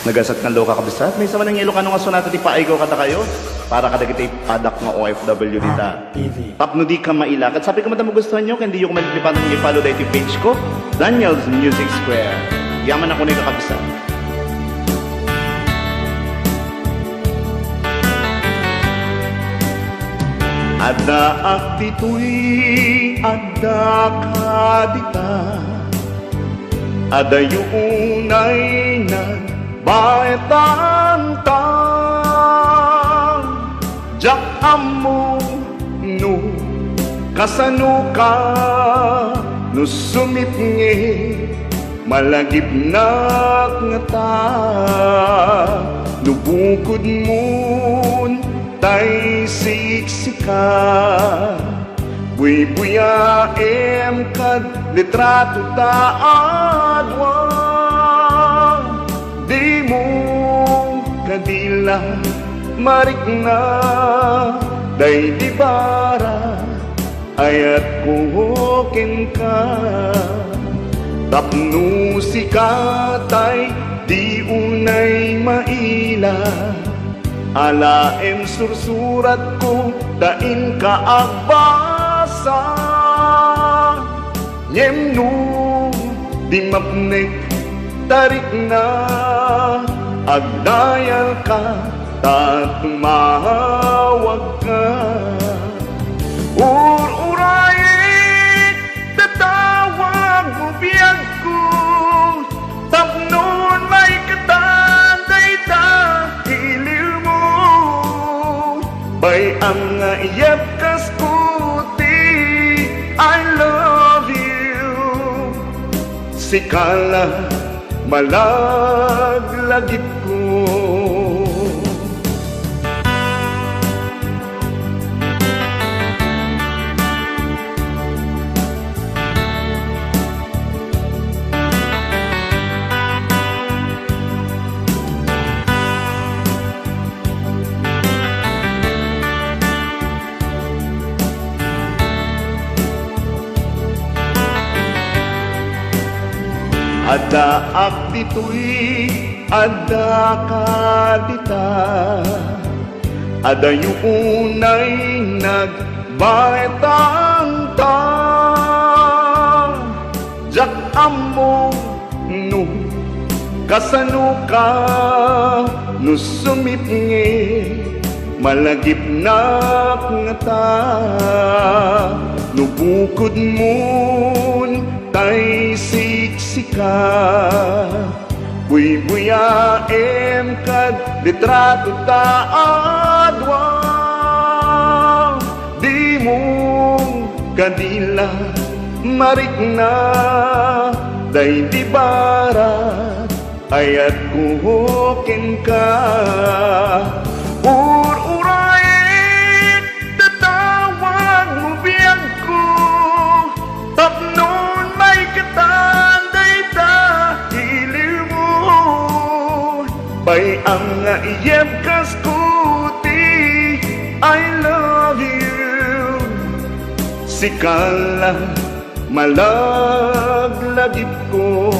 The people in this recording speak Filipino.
Nagasat ng loka kabisat, may sama ng yelo kanong aso nato ti paaigaw kada kayo para kadagiti padak nga OFW dita. Tapno Dika Maila. Kat sabi ko madam gustuhan nyo, hindi yung kumalipan ng i-follow dahil yung page ko, Daniel's Music Square. Yaman ako nito kabisat. Ada aktito'y ada kadita, ada yung unay nagbaetantang jak amo no kasano ka no sumit nge malagip na ngata no bukod mun tay siksika buy-buya em kad litrato taadwa di mo kadila marik na day di bara ayat kuhokin ka tapno si katay di unay maila alaem sursurat ko dain ka agbasa nyemno di mapnek tarik na agdayal ka tumawag ka ururayit tatawag mo biyag ko tapnon may katanday ta iliw mo bay ang nga iyap kas kuti I love you sikala malaglagip ko ada aktito'y ada kadita, ada yung unay nagbaetantang jak amo no kasano ka no sumit nge malagip na ngata no bukod mun tay siksika buy-buya em kad litrato taadwa di mo kadila marik na day di barat ayat kuhokin ka ururayit tatawag mo biyag ko tapnon may katanday ta iliw mo bay ang nga iyem kas kuti I love you sikala malaglagip ko